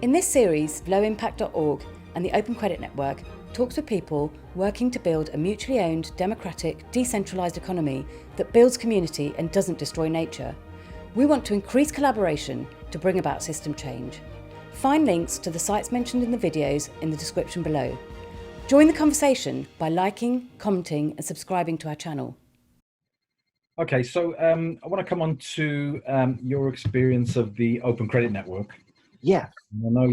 In this series, lowimpact.org and the Open Credit Network talks with people working to build a mutually owned, democratic, decentralised economy that builds community and doesn't destroy nature. We want to increase collaboration to bring about system change. Find links to the sites mentioned in the videos in the description below. Join the conversation by liking, commenting and subscribing to our channel. Okay, so I want to come on to your experience of the Open Credit Network. Yeah. I know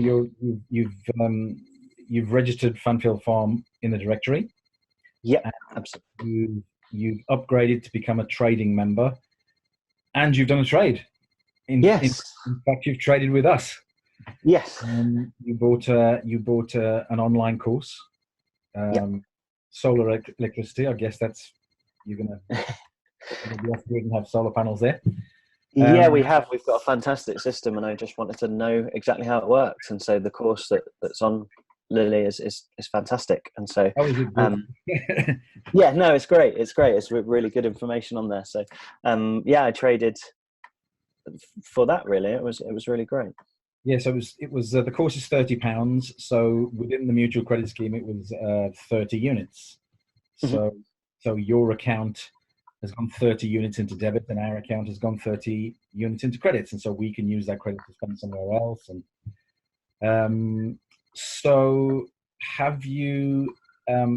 you've registered Fanfield Farm in the directory. Yeah, absolutely. You've upgraded to become a trading member, and you've done a trade. Yes. In fact, you've traded with us. Yes. You bought an online course, solar electricity. I guess that's you're gonna be off grid and have solar panels there. Yeah, we've got a fantastic system, and I just wanted to know exactly how it works. And so the course that's on Lily is fantastic. And so, yeah, no, it's great. It's great. It's really good information on there. So, yeah, I traded for that. Really, it was really great. Yeah, so it was the course is £30. So within the mutual credit scheme, it was 30 units. So your account has gone 30 units into debit, and our account has gone 30 units into credits, and so we can use that credit to spend somewhere else. And so, have you?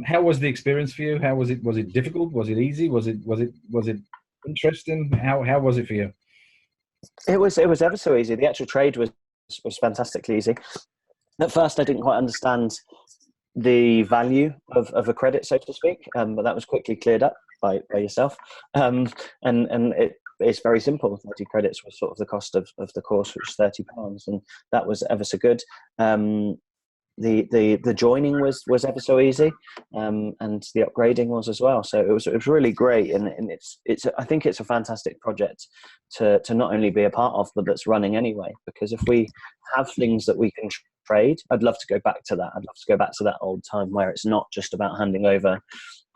How was the experience for you? How was it? Was it difficult? Was it easy? Was it interesting? How was it for you? It was ever so easy. The actual trade was fantastically easy. At first, I didn't quite understand the value of a credit, so to speak, but that was quickly cleared up by yourself. And it's very simple. 30 credits was sort of the cost of the course, which was £30, and that was ever so good. The joining was ever so easy, and the upgrading was as well. So it was really great, and it's I think it's a fantastic project to not only be a part of, but that's running anyway. Because if we have things that we can trade, I'd love to go back to that. I'd love to go back to that old time where it's not just about handing over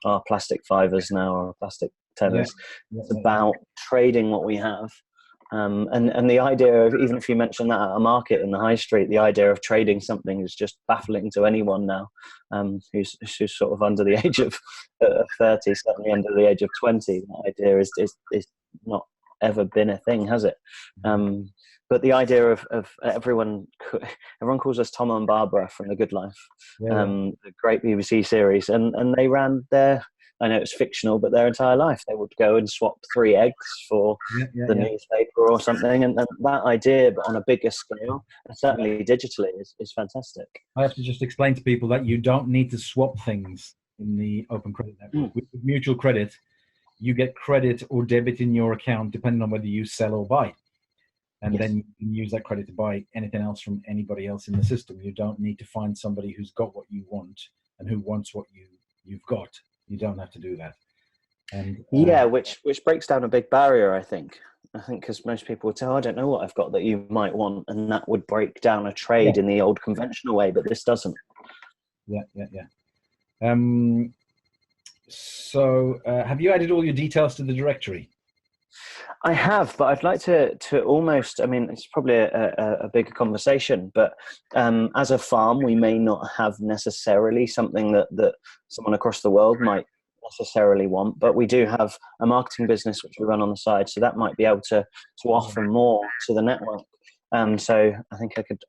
our plastic fivers now or plastic tenors. Yeah. It's about trading what we have. And the idea of, even if you mention that at a market in the high street, the idea of trading something is just baffling to anyone now, who's sort of under the age of 30, certainly under the age of 20. That idea is not ever been a thing, has it? But the idea of everyone calls us Tom and Barbara from The Good Life, the great BBC series, and they ran their, I know it's fictional, but their entire life they would go and swap 3 eggs for the newspaper or something, and that idea, but on a bigger scale, and certainly digitally, is fantastic. I have to just explain to people that you don't need to swap things in the Open Credit Network. With mutual credit, you get credit or debit in your account depending on whether you sell or buy. And then you can use that credit to buy anything else from anybody else in the system. You don't need to find somebody who's got what you want and who wants what you've got. You don't have to do that. And which breaks down a big barrier, I think, because most people would say, oh, I don't know what I've got that you might want, and that would break down a trade in the old conventional way, but this doesn't. So have you added all your details to the directory? I have, but I'd like to almost, I mean, it's probably a bigger conversation, but as a farm, we may not have necessarily something that someone across the world might necessarily want, but we do have a marketing business which we run on the side, so that might be able to offer more to the network. So I think I could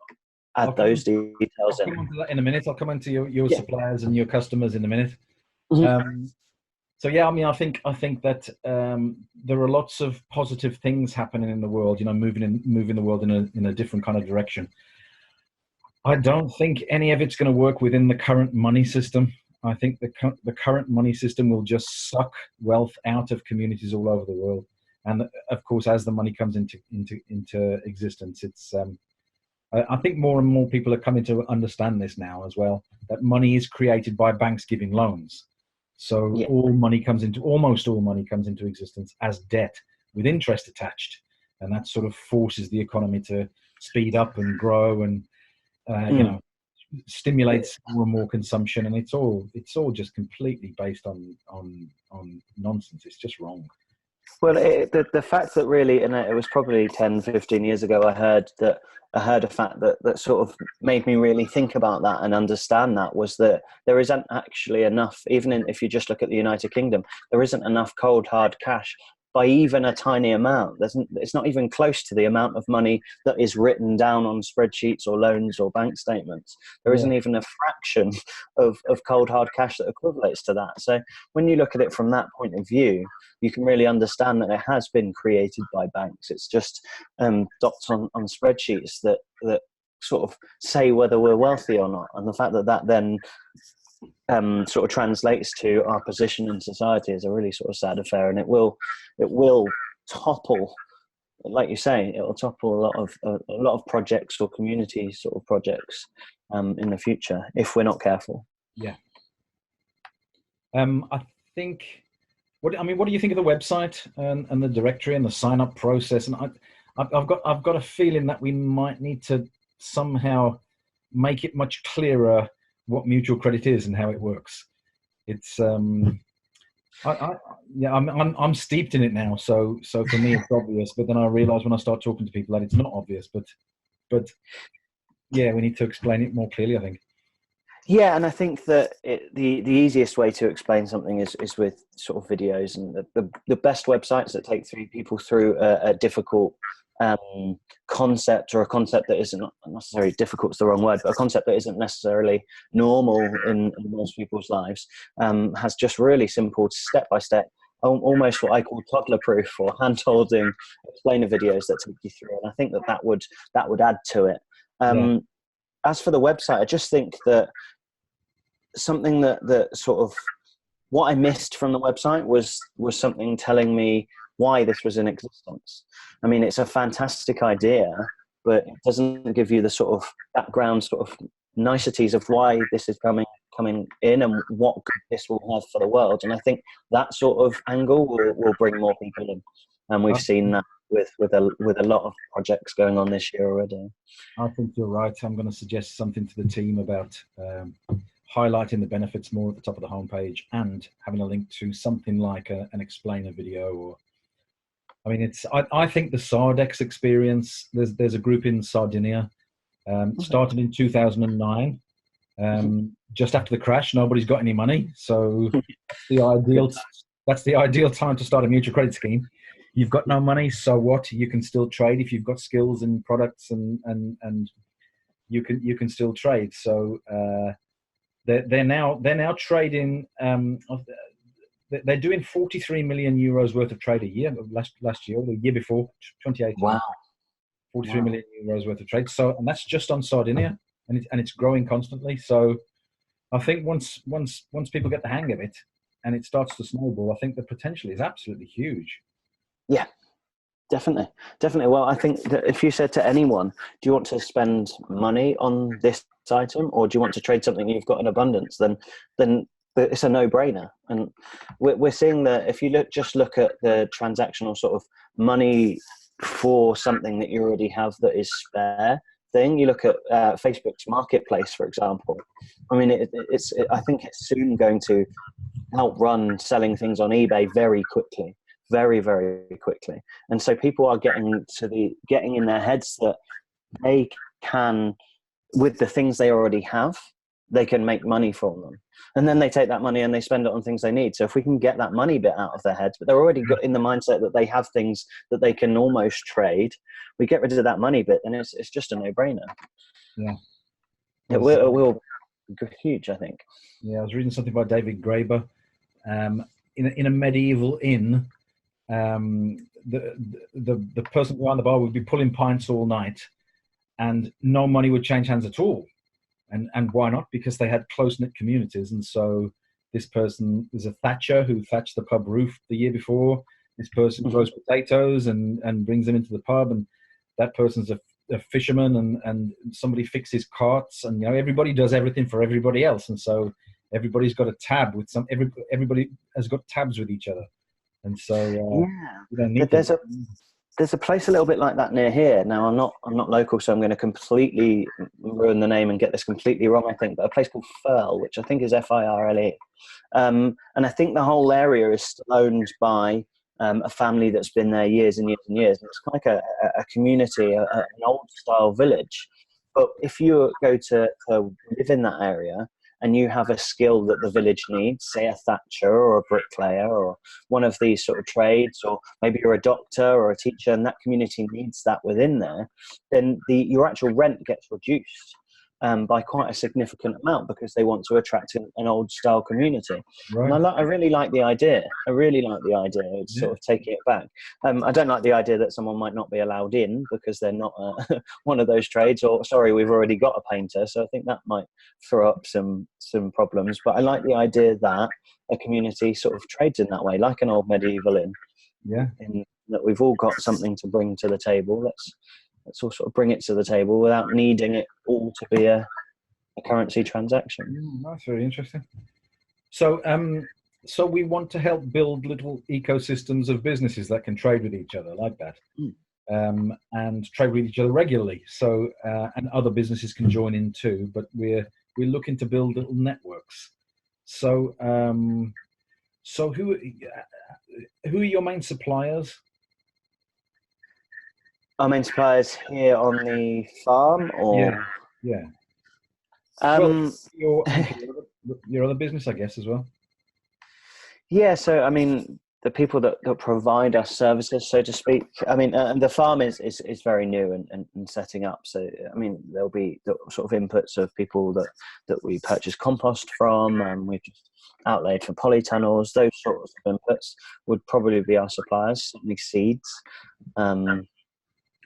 add those details in. I'll come on to that in a minute. I'll come on to your suppliers and your customers in a minute. So yeah, I mean, I think that there are lots of positive things happening in the world. You know, moving the world in a different kind of direction. I don't think any of it's going to work within the current money system. I think the current money system will just suck wealth out of communities all over the world. And of course, as the money comes into existence, it's I think more and more people are coming to understand this now as well. That money is created by banks giving loans. So almost all money comes into existence as debt with interest attached, and that sort of forces the economy to speed up and grow, and stimulates more and more consumption. And it's all just completely based on nonsense. It's just wrong. Well, the fact that really, and it was probably 10, 15 years ago, I heard a fact that sort of made me really think about that and understand that, was that there isn't actually enough, if you just look at the United Kingdom, there isn't enough cold hard cash by even a tiny amount. It's not even close to the amount of money that is written down on spreadsheets or loans or bank statements. There isn't even a fraction of cold hard cash that equates to that. So when you look at it from that point of view, you can really understand that it has been created by banks. It's just dots on spreadsheets that sort of say whether we're wealthy or not. And the fact that then sort of translates to our position in society is a really sort of sad affair, and it will topple, like you say, it will topple a lot of projects or community sort of projects in the future if we're not careful. Yeah. I think. What do you think of the website and the directory and the sign up process? And I've got a feeling that we might need to somehow make it much clearer what mutual credit is and how it works. It's I'm steeped in it now, so for me it's obvious. But then I realise when I start talking to people that it's not obvious. But yeah, we need to explain it more clearly, I think. Yeah, and I think that the easiest way to explain something is with sort of videos, and the best websites that take people through a difficult concept, or a concept that isn't necessarily difficult, is the wrong word, but a concept that isn't necessarily normal in most people's lives, has just really simple step-by-step, almost what I call toddler-proof or hand-holding explainer videos that take you through, and I think that would add to it. As for the website, I just think that something that sort of, what I missed from the website was something telling me why this was in existence. I mean, it's a fantastic idea, but it doesn't give you the sort of background sort of niceties of why this is coming in and what good this will have for the world. And I think that sort of angle will bring more people in. And we've seen that with a lot of projects going on this year already. I think you're right. I'm going to suggest something to the team about highlighting the benefits more at the top of the homepage and having a link to something like an explainer video. Or, I mean, I think the Sardex experience. There's a group in Sardinia, started in 2009. Just after the crash, nobody's got any money, so that's the ideal time to start a mutual credit scheme. You've got no money, so what? You can still trade if you've got skills and products, and you can still trade. So they're now trading. They're doing 43 million euros worth of trade a year. Last year, the year before, 2018. Wow, 43 million euros worth of trade. So, and that's just on Sardinia, and it's growing constantly. So, I think once people get the hang of it, and it starts to snowball, I think the potential is absolutely huge. Yeah, definitely. Well, I think that if you said to anyone, do you want to spend money on this item, or do you want to trade something you've got in abundance, then it's a no-brainer. And we're seeing that if you look at the transactional sort of money for something that you already have that is spare thing. You look at Facebook's marketplace, for example. I mean, I think it's soon going to outrun selling things on eBay very quickly. Very, very quickly. And so people are getting in their heads that they can, with the things they already have, they can make money from them. And then they take that money and they spend it on things they need. So if we can get that money bit out of their heads, but they're already got in the mindset that they have things that they can almost trade, we get rid of that money bit, and it's just a no-brainer. Yeah. It will be huge, I think. Yeah, I was reading something by David Graeber. In a medieval inn, the person behind the bar would be pulling pints all night, and no money would change hands at all. And why not? Because they had close-knit communities. And so this person was a thatcher who thatched the pub roof the year before. This person grows potatoes and brings them into the pub, and that person's a fisherman, and somebody fixes carts, and everybody does everything for everybody else. And so everybody's got a tab with everybody has got tabs with each other. And so there's a place a little bit like that near here. Now I'm not local, so I'm going to completely ruin the name and get this completely wrong, I think. But a place called Firle, which I think is Firle, and I think the whole area is still owned by a family that's been there years and years and years. And it's like a community, an old style village. But if you go to live in that area and you have a skill that the village needs, say a thatcher or a bricklayer or one of these sort of trades, or maybe you're a doctor or a teacher and that community needs that within there, then your actual rent gets reduced by quite a significant amount, because they want to attract an old style community. Right. And I really like the idea. I really like the idea of sort of taking it back. I don't like the idea that someone might not be allowed in because they're not one of those trades, or sorry, we've already got a painter. So I think that might throw up some problems. But I like the idea that a community sort of trades in that way, like an old medieval inn. Yeah. In that we've all got something to bring to the table. Let's all sort of bring it to the table without needing it all to be a currency transaction. That's very interesting. So, so we want to help build little ecosystems of businesses that can trade with each other like that, and trade with each other regularly. So, and other businesses can join in too. But we're looking to build little networks. So, so who are your main suppliers? Our main suppliers here on the farm, or yeah. Well, your other business, I guess, as well. Yeah, so I mean, the people that provide us services, so to speak. I mean, and the farm is very new and setting up. So I mean, there'll be the sort of inputs of people that we purchase compost from, and we've just outlaid for polytunnels. Those sorts of inputs would probably be our suppliers. Certainly seeds.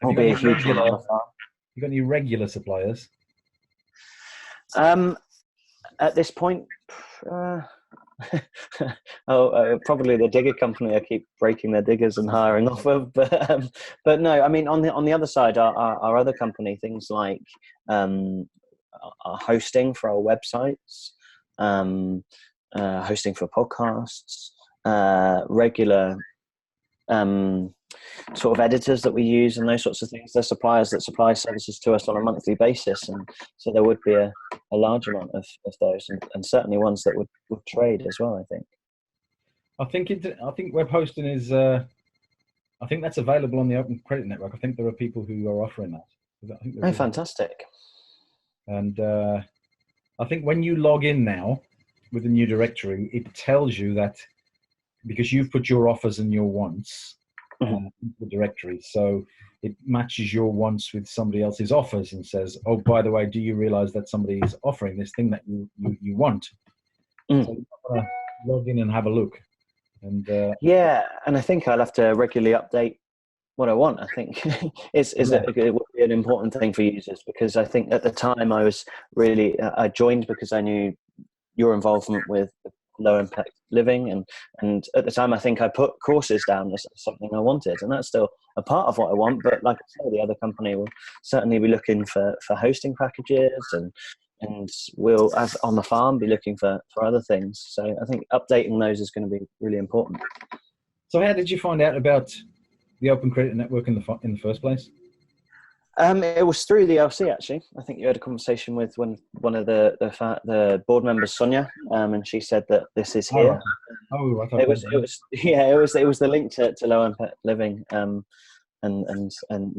Will be a huge one on the farm. You got any regular suppliers? At this point, probably the digger company. I keep breaking their diggers and hiring off of, but no. I mean, on the other side, our other company, things like our hosting for our websites, hosting for podcasts, regular sort of editors that we use, and those sorts of things. They're suppliers that supply services to us on a monthly basis, and so there would be a large amount of those, and certainly ones that would trade as well. I think web hosting is. I think that's available on the Open Credit Network. I think there are people who are offering that. Fantastic! And I think when you log in now with the new directory, it tells you that, because you've put your offers and your wants into the directory, so it matches your wants with somebody else's offers and says, oh, by the way, do you realize that somebody is offering this thing that you want? So you've got to log in and have a look. And and I think I'll have to regularly update what I want. I think it would be an important thing for users, because I think at the time I joined because I knew your involvement with low impact living, and at the time I think I put courses down as something I wanted, and that's still a part of what I want. But like I say, the other company will certainly be looking for hosting packages, and we'll, as on the farm, be looking for other things. So I think updating those is going to be really important. So how did you find out about the Open Credit Network in the first place? It was through the LC, actually. I think you had a conversation with one of the board members, Sonia, and she said that this is here. Oh, I thought it was the link to low impact living, and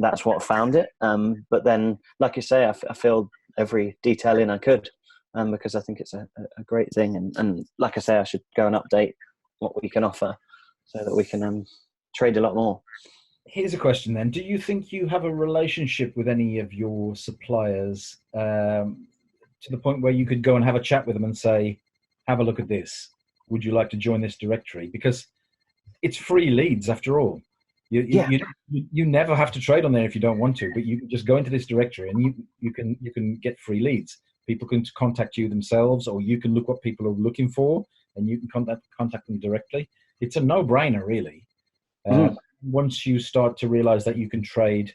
that's what found it. But then, like you say, I filled every detail in I could, because I think it's a great thing. And like I say, I should go and update what we can offer so that we can trade a lot more. Here's a question then. Do you think you have a relationship with any of your suppliers to the point where you could go and have a chat with them and say, have a look at this. Would you like to join this directory? Because it's free leads after all. You never have to trade on there if you don't want to, but you can just go into this directory and you can get free leads. People can contact you themselves, or you can look what people are looking for and you can contact them directly. It's a no-brainer, really. Once you start to realize that you can trade,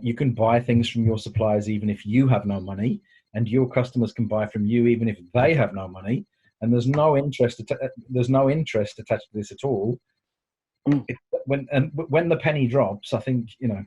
you can buy things from your suppliers even if you have no money, and your customers can buy from you even if they have no money, and there's no interest attached to this at all. when the penny drops, I think, you know.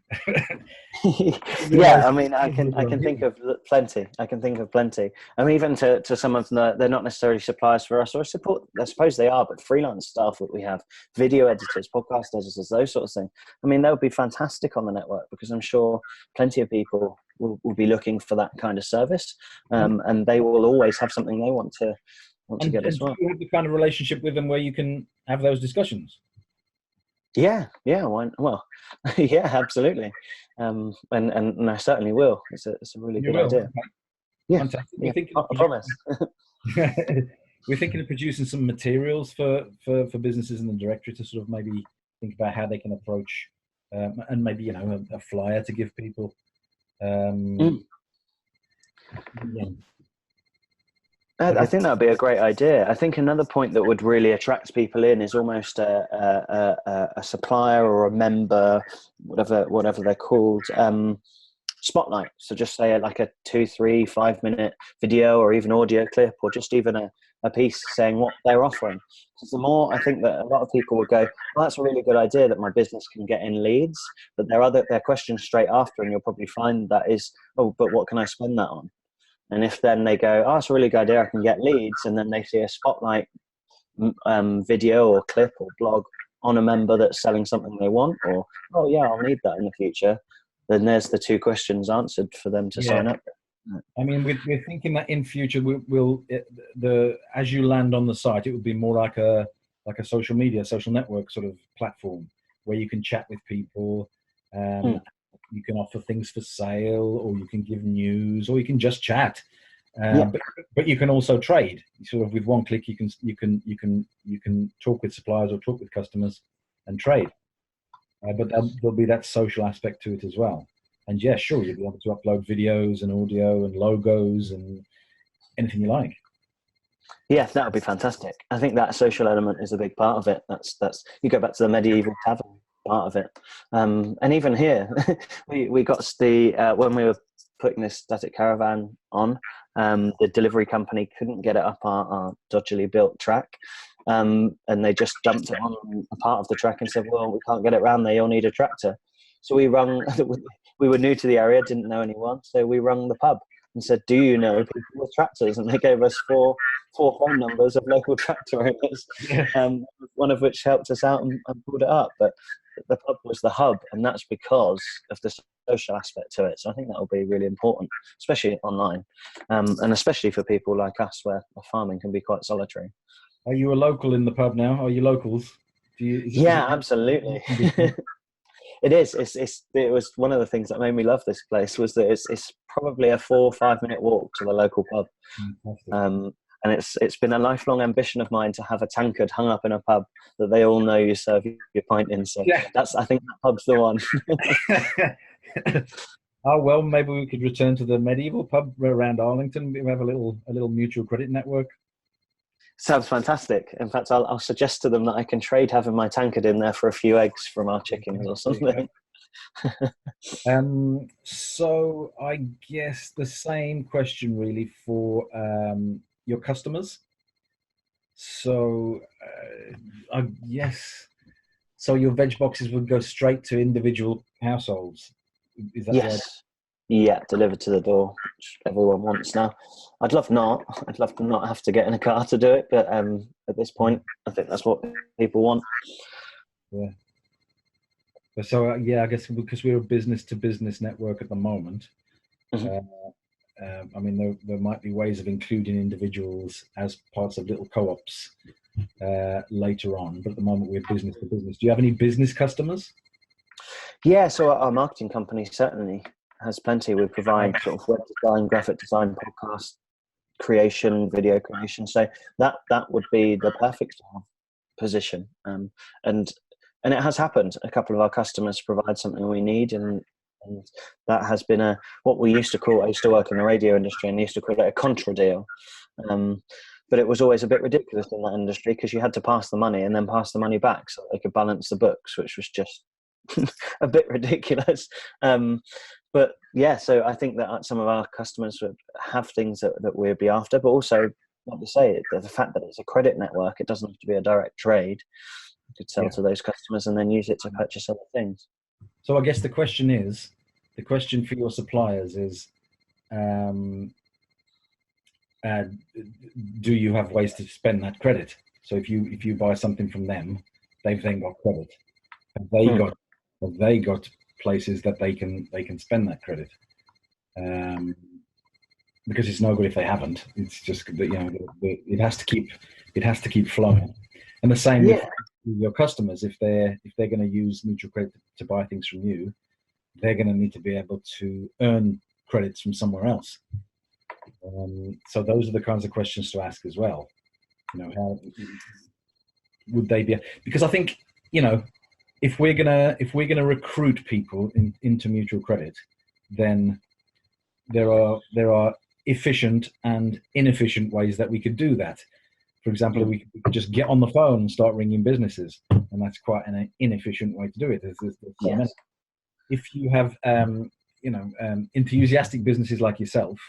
Yeah, I mean, I can think of plenty. I can think of plenty. I mean, even to some of them, they're not necessarily suppliers for us or support. I suppose they are, but freelance staff that we have, video editors, podcast editors, those sorts of things. I mean, they would be fantastic on the network, because I'm sure plenty of people will be looking for that kind of service, and they will always have something they want to get as well. Do you have the kind of relationship with them where you can have those discussions? Yeah, well, yeah, absolutely, and I certainly will. It's a really good idea. Okay. Yeah, fantastic. Yeah, I promise. We're thinking of producing some materials for businesses in the directory to sort of maybe think about how they can approach, and maybe, you know, a flyer to give people. Yeah. I think that would be a great idea. I think another point that would really attract people in is almost a supplier or a member, whatever they're called, spotlight. So just say like a 2, 3, 5 minute video, or even audio clip, or just even a piece saying what they're offering. Because the more, I think that a lot of people will go, well, that's a really good idea that my business can get in leads, but their questions straight after, and you'll probably find that is, oh, but what can I spend that on? And if then they go, oh, it's a really good idea, I can get leads, and then they see a spotlight video or clip or blog on a member that's selling something they want, or, oh yeah, I'll need that in the future, then there's the 2 questions answered for them to sign up. I mean, we're thinking that in future as you land on the site, it would be more like a social network sort of platform where you can chat with people. You can offer things for sale, or you can give news, or you can just chat. But you can also trade. Sort of with one click, you can talk with suppliers or talk with customers and trade. But there'll be that social aspect to it as well. And yeah, sure, you'll be able to upload videos and audio and logos and anything you like. Yeah, that would be fantastic. I think that social element is a big part of it. That's you go back to the medieval tavern part of it, and even here, we got the when we were putting this static caravan on, the delivery company couldn't get it up our dodgily built track, and they just dumped it on a part of the track and said, well, we can't get it round there, you'll need a tractor. So we were new to the area, didn't know anyone, so we rung the pub and said, do you know people with tractors? And they gave us four phone numbers of local tractor owners, one of which helped us out and pulled it up. But the pub was the hub, and that's because of the social aspect to it. So I think that will be really important, especially online, and especially for people like us where farming can be quite solitary. Are you a local in the pub now? Are you locals? Absolutely. It is. It was one of the things that made me love this place, was that it's probably a 4 or 5 minute walk to the local pub. And it's been a lifelong ambition of mine to have a tankard hung up in a pub that they all know you serve your pint in. So I think that pub's the one. Oh well, maybe we could return to the medieval pub around Arlington. We have a little mutual credit network. Sounds fantastic. In fact, I'll suggest to them that I can trade having my tankard in there for a few eggs from our chickens or something. So I guess the same question really for your customers. So I guess, so your veg boxes would go straight to individual households. Is that right? Yeah, delivered to the door, which everyone wants now. I'd love to not have to get in a car to do it, but at this point, I think that's what people want. Yeah. So I guess because we're a business-to-business network at the moment, I mean, there might be ways of including individuals as parts of little co-ops later on, but at the moment we're business-to-business. Do you have any business customers? Yeah, so our marketing company certainly has plenty. We provide sort of web design, graphic design, podcast creation, video creation. So that would be the perfect position. And it has happened. A couple of our customers provide something we need, and that has been what we used to call. I used to work in the radio industry, and used to call it a contra deal. But it was always a bit ridiculous in that industry, because you had to pass the money and then pass the money back so they could balance the books, which was just a bit ridiculous. But yeah, so I think that some of our customers would have things that we'd be after, but also, like you say, the fact that it's a credit network, it doesn't have to be a direct trade. could sell to those customers and then use it to purchase other things. So I guess the question for your suppliers is, do you have ways to spend that credit? So if you buy something from them, they've then got credit. Have they got places that they can spend that credit? Because it's no good if they haven't. It's just that it has to keep flowing. And the same with your customers. If they're going to use mutual credit to buy things from you, they're going to need to be able to earn credits from somewhere else. So those are the kinds of questions to ask as well. How would they be? Because I think if we're gonna recruit people into mutual credit, then there are efficient and inefficient ways that we could do that. For example, we could just get on the phone and start ringing businesses, and that's quite an inefficient way to do it. If you have enthusiastic businesses like yourself,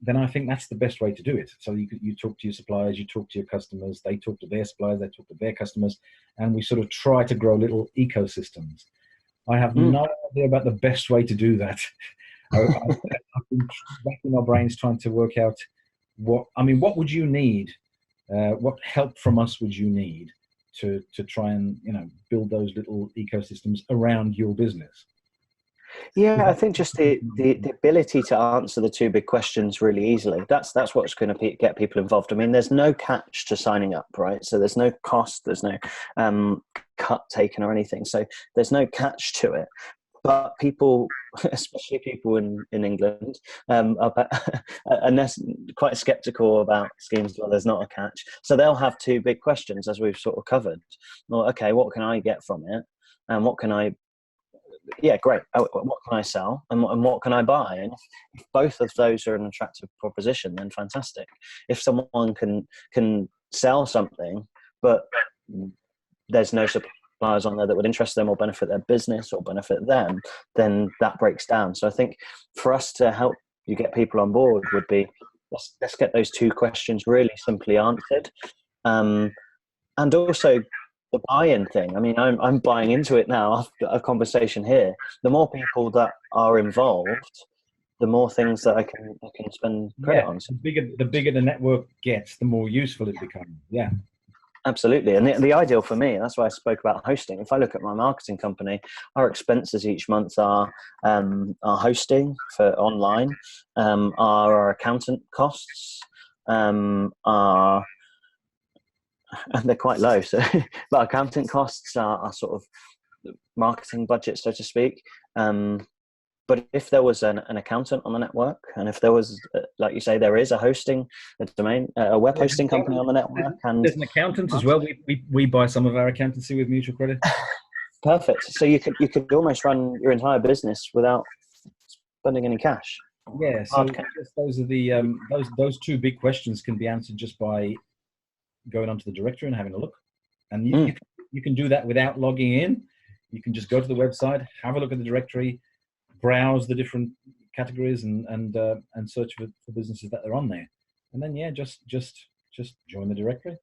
then I think that's the best way to do it. So you talk to your suppliers, you talk to your customers, they talk to their suppliers, they talk to their customers, and we sort of try to grow little ecosystems. I have no idea about the best way to do that. I've been racking my brains trying to work out what would you need? What help from us would you need to try and build those little ecosystems around your business? Yeah, I think just the ability to answer the two big questions really easily. That's what's going to get people involved. I mean, there's no catch to signing up, right? So there's no cost, there's no cut taken or anything. So there's no catch to it. But people, especially people in England, are quite sceptical about schemes where there's not a catch. So they'll have two big questions, as we've sort of covered. Well, okay, what can I get from it? And what can I great. What can I sell and what can I buy? And if both of those are an attractive proposition, then fantastic. If someone can sell something, but there's no suppliers on there that would interest them or benefit their business or benefit them, then that breaks down. So I think for us to help you get people on board would be, let's get those two questions really simply answered. And also, the buy-in thing. I mean, I'm buying into it now after a conversation here. The more people that are involved, the more things that I can spend credit on. So the bigger the network gets, the more useful it becomes. Yeah, absolutely. And the ideal for me, that's why I spoke about hosting. If I look at my marketing company, our expenses each month are hosting for online, our accountant costs, and they're quite low. So, but accounting costs are sort of marketing budget, so to speak. But if there was an accountant on the network, and if there was, like you say, there is a web hosting company on the network, and there's an accountant as well. We buy some of our accountancy with mutual credit. Perfect. So you could almost run your entire business without spending any cash. Yeah. So those are the those two big questions can be answered just by going onto the directory and having a look, and you can do that without logging in. You can just go to the website, have a look at the directory, browse the different categories, and search for businesses that are on there, and then just join the directory.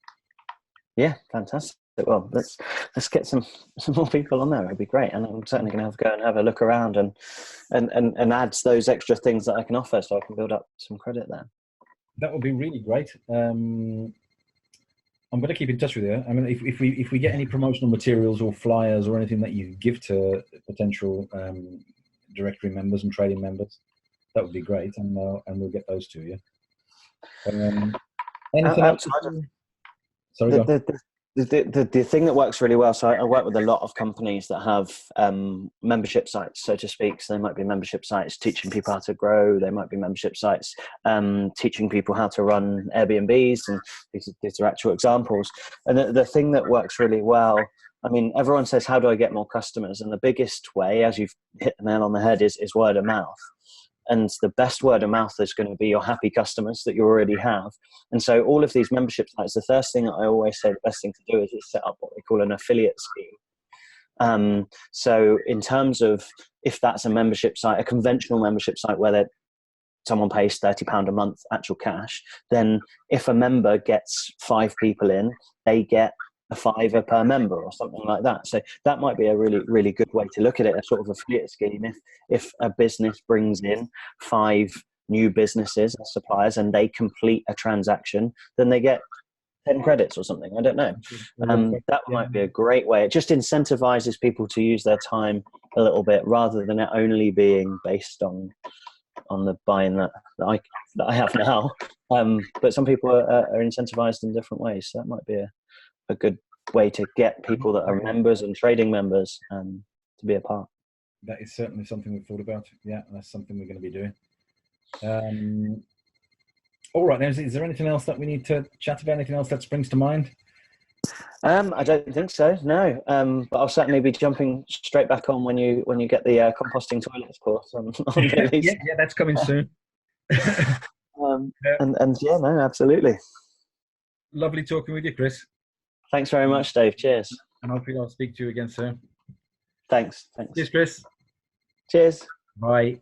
Yeah, fantastic. Well, let's get some more people on there. It'd be great, and I'm certainly going to go and have a look around and add those extra things that I can offer, so I can build up some credit there. That would be really great. I'm going to keep in touch with you. I mean, if we get any promotional materials or flyers or anything that you give to potential directory members and trading members, that would be great, and we'll get those to you. Anything else? Sorry, go on. The thing that works really well, so I work with a lot of companies that have membership sites, so to speak. So they might be membership sites teaching people how to grow. They might be membership sites teaching people how to run Airbnbs, and these are actual examples. And the thing that works really well, I mean, everyone says, how do I get more customers? And the biggest way, as you've hit the nail on the head, is word of mouth. And the best word of mouth is going to be your happy customers that you already have. And so all of these membership sites, the first thing that I always say the best thing to do is set up what we call an affiliate scheme. So in terms of, if that's a membership site, a conventional membership site where someone pays £30 a month actual cash, then if a member gets 5 people in, they get a £5 per member or something like that. So that might be a really, really good way to look at it, a sort of affiliate scheme. If a business brings in 5 new businesses and suppliers and they complete a transaction, then they get 10 credits or something. I don't know. That might be a great way. It just incentivizes people to use their time a little bit rather than it only being based on the buying that I have now. But some people are incentivized in different ways. So that might be a good way to get people that are members and trading members to be a part. That is certainly something we've thought about. Yeah, that's something we're going to be doing. All right, is there anything else that we need to chat about? Anything else that springs to mind? I don't think so, no. But I'll certainly be jumping straight back on when you get the composting toilets course on yeah, that's coming soon. And yeah, no, absolutely. Lovely talking with you, Chris. Thanks very much, Dave. Cheers. And hopefully I'll speak to you again soon. Thanks. Cheers, Chris. Cheers. Bye.